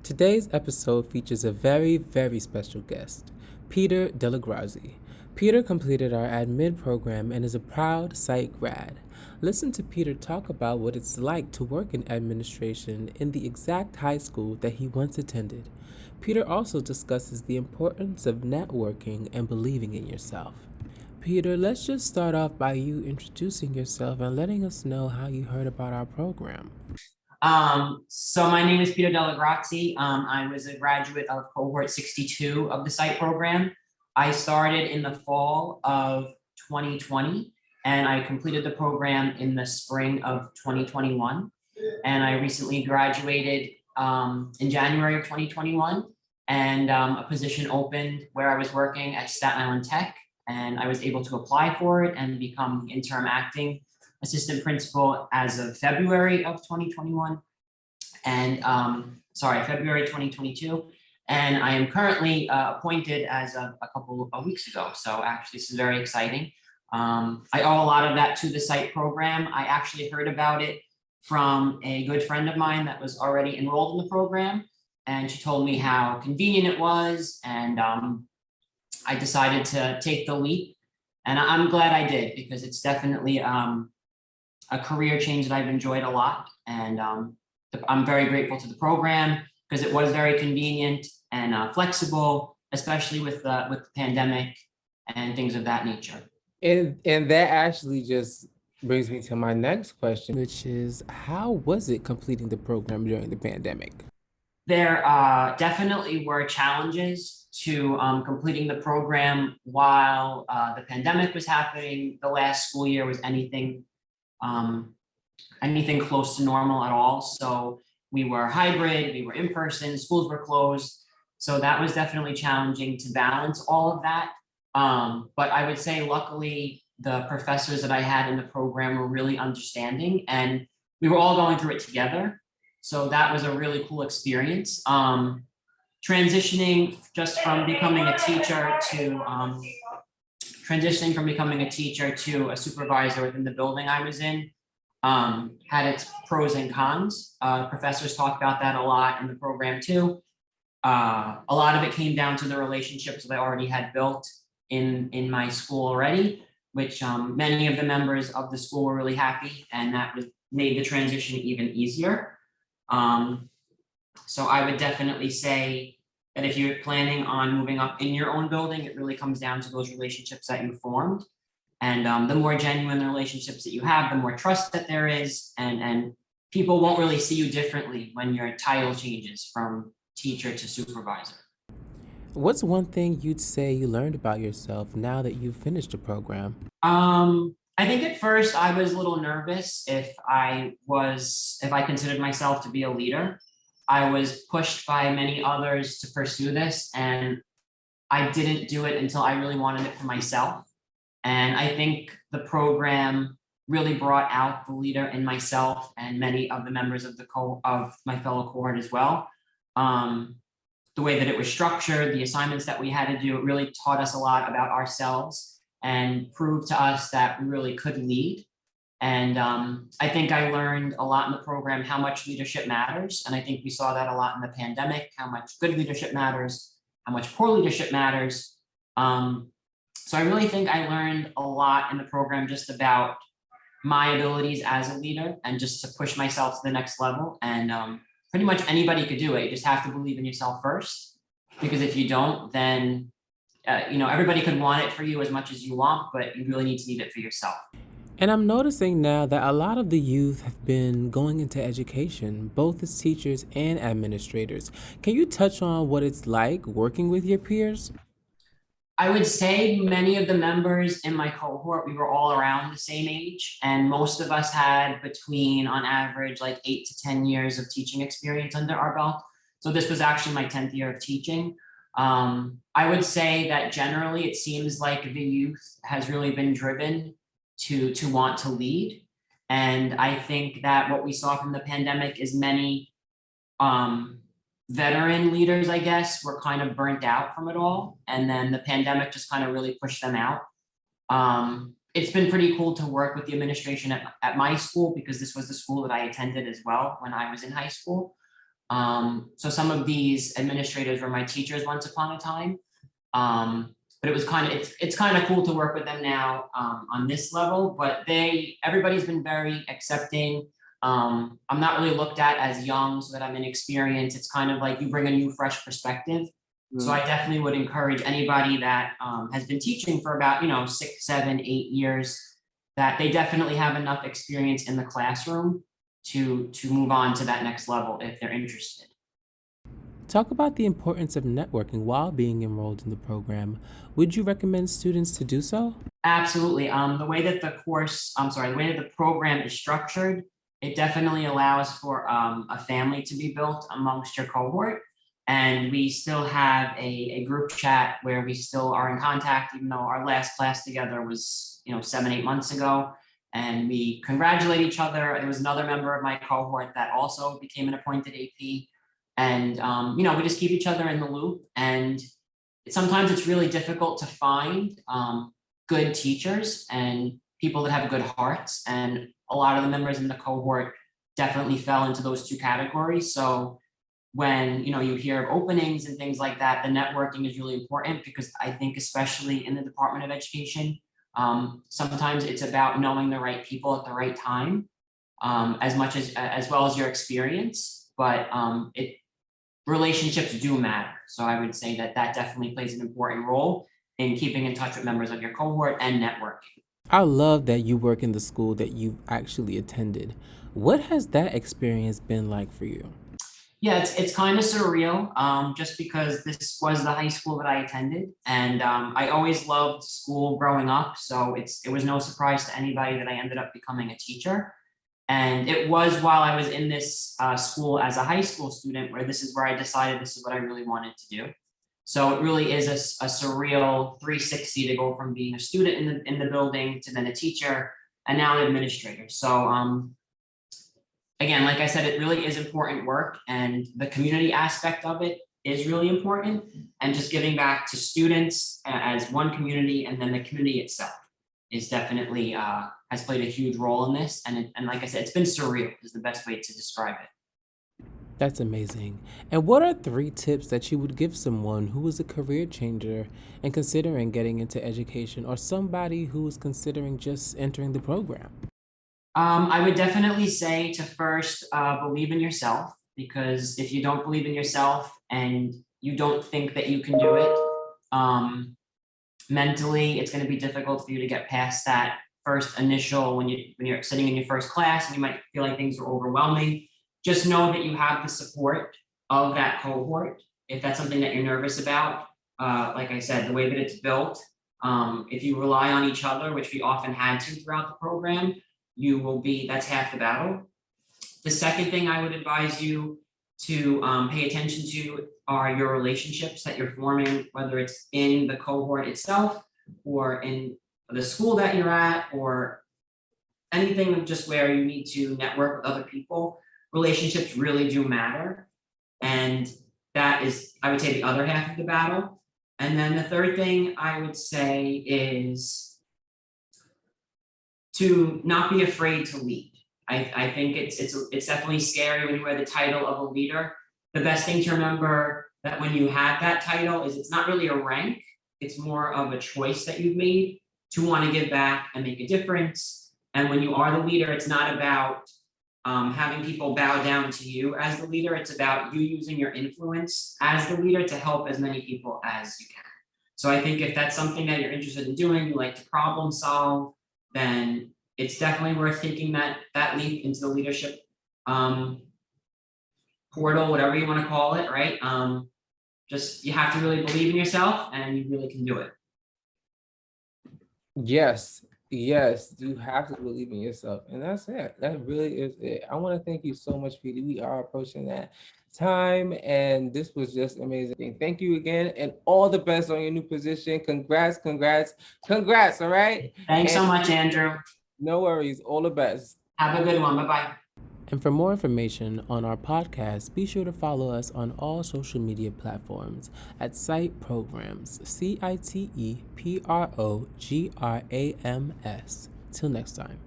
Today's episode features a very, very special guest, Peter Dellegrazie. Peter completed our admin program and is a proud CITE grad. Listen to Peter talk about what it's like to work in administration in the exact high school that he once attended. Peter also discusses the importance of networking and believing in yourself. Peter, let's just start off by you introducing yourself and letting us know how you heard about our program. So my name is Peter Dellegrazie. I was a graduate of cohort 62 of the CITE program. I started in the fall of 2020, and I completed the program in the spring of 2021. And I recently graduated in January of 2021, and a position opened where I was working at Staten Island Tech, and I was able to apply for it and become interim acting assistant principal as of February of 2021 and February 2022. And I am currently appointed as of a couple of weeks ago. So actually, this is very exciting. I owe a lot of that to the CITE program. I actually heard about it from a good friend of mine that was already enrolled in the program. And she told me how convenient it was. And I decided to take the leap. And I'm glad I did, because it's definitely a career change that I've enjoyed a lot. And I'm very grateful to the program because it was very convenient and flexible, especially with the pandemic and things of that nature. And that actually just brings me to my next question, which is, how was it completing the program during the pandemic? There definitely were challenges to completing the program while the pandemic was happening. The last school year was anything close to normal at all. So we were hybrid, we were in person, schools were closed. So that was definitely challenging to balance all of that. But I would say, luckily, the professors that I had in the program were really understanding, and we were all going through it together. So that was a really cool experience. Transitioning from becoming a teacher to a supervisor within the building I was in had its pros and cons. Professors talked about that a lot in the program too. A lot of it came down to the relationships that I already had built in my school already, which many of the members of the school were really happy, and that made the transition even easier. So I would definitely say that if you're planning on moving up in your own building, it really comes down to those relationships that you formed. And the more genuine the relationships that you have, the more trust that there is, and people won't really see you differently when your title changes from teacher to supervisor. What's one thing you'd say you learned about yourself now that you've finished the program? I think at first I was a little nervous if I considered myself to be a leader. I was pushed by many others to pursue this, and I didn't do it until I really wanted it for myself. And I think the program really brought out the leader in myself and many of the members of of my fellow cohort as well. The way that it was structured, the assignments that we had to do, it really taught us a lot about ourselves and proved to us that we really could lead. And I think I learned a lot in the program how much leadership matters. And I think we saw that a lot in the pandemic, how much good leadership matters, how much poor leadership matters. So I really think I learned a lot in the program just about my abilities as a leader and just to push myself to the next level. And pretty much anybody could do it. You just have to believe in yourself first, because if you don't, then everybody could want it for you as much as you want, but you really need to need it for yourself. And I'm noticing now that a lot of the youth have been going into education, both as teachers and administrators. Can you touch on what it's like working with your peers? I would say many of the members in my cohort, we were all around the same age, and most of us had between, on average, like 8 to 10 years of teaching experience under our belt. So this was actually my 10th year of teaching. I would say that generally it seems like the youth has really been driven to want to lead. And I think that what we saw from the pandemic is many veteran leaders, I guess, were kind of burnt out from it all. And then the pandemic just kind of really pushed them out. It's been pretty cool to work with the administration at my school, because this was the school that I attended as well when I was in high school. So some of these administrators were my teachers once upon a time. But it was it's kind of cool to work with them now on this level, but everybody's been very accepting. I'm not really looked at as young, so that I'm inexperienced. It's kind of like you bring a new, fresh perspective. So I definitely would encourage anybody that has been teaching for about, 6, 7, 8 years, that they definitely have enough experience in the classroom to move on to that next level if they're interested. Talk about the importance of networking while being enrolled in the program. Would you recommend students to do so? Absolutely. The way that the way that the program is structured, it definitely allows for a family to be built amongst your cohort. And we still have a group chat where we still are in contact, even though our last class together was, 7, 8 months ago. And we congratulate each other. There was another member of my cohort that also became an appointed AP. And, we just keep each other in the loop. And sometimes it's really difficult to find good teachers and people that have good hearts. And a lot of the members in the cohort definitely fell into those two categories. So when you hear of openings and things like that, the networking is really important, because I think especially in the Department of Education, sometimes it's about knowing the right people at the right time, as well as your experience. But relationships do matter. So I would say that definitely plays an important role in keeping in touch with members of your cohort and networking. I love that you work in the school that you've actually attended. What has that experience been like for you? Yeah, it's kind of surreal, just because this was the high school that I attended, and I always loved school growing up. So it was no surprise to anybody that I ended up becoming a teacher. And it was while I was in this school as a high school student where this is where I decided this is what I really wanted to do. So it really is a surreal 360 to go from being a student in the building to then a teacher and now an administrator. So again, like I said, it really is important work, and the community aspect of it is really important. And just giving back to students as one community, and then the community itself is definitely has played a huge role in this. And like I said, it's been surreal is the best way to describe it. That's amazing. And what are 3 tips that you would give someone who is a career changer and considering getting into education, or somebody who is considering just entering the program? I would definitely say to first believe in yourself, because if you don't believe in yourself and you don't think that you can do it, mentally, it's going to be difficult for you to get past that first initial when you're sitting in your first class and you might feel like things are overwhelming. Just know that you have the support of that cohort. If that's something that you're nervous about, like I said, the way that it's built, if you rely on each other, which we often had to throughout the program, that's half the battle. The second thing I would advise you to pay attention to are your relationships that you're forming, whether it's in the cohort itself or in the school that you're at, or anything just where you need to network with other people. Relationships really do matter. And that is, I would say, the other half of the battle. And then the third thing I would say is to not be afraid to lead. I think it's definitely scary when you wear the title of a leader. The best thing to remember that when you have that title is it's not really a rank, it's more of a choice that you've made to want to give back and make a difference. And when you are the leader, it's not about having people bow down to you as the leader. It's about you using your influence as the leader to help as many people as you can. So I think if that's something that you're interested in doing, you like to problem solve, then it's definitely worth taking that leap into the leadership portal, whatever you want to call it, right? Just you have to really believe in yourself, and you really can do it. Yes, yes, you have to believe in yourself. And that's it. That really is it. I want to thank you so much, Petey. We are approaching that time, and this was just amazing. Thank you again, and all the best on your new position. Congrats, congrats, congrats. All right. Thanks so And much, Andrew. no worries. All the best. Have a good one. Bye-bye. And for more information on our podcast, be sure to follow us on all social media platforms at CITE Programs, CITE Programs. Till next time.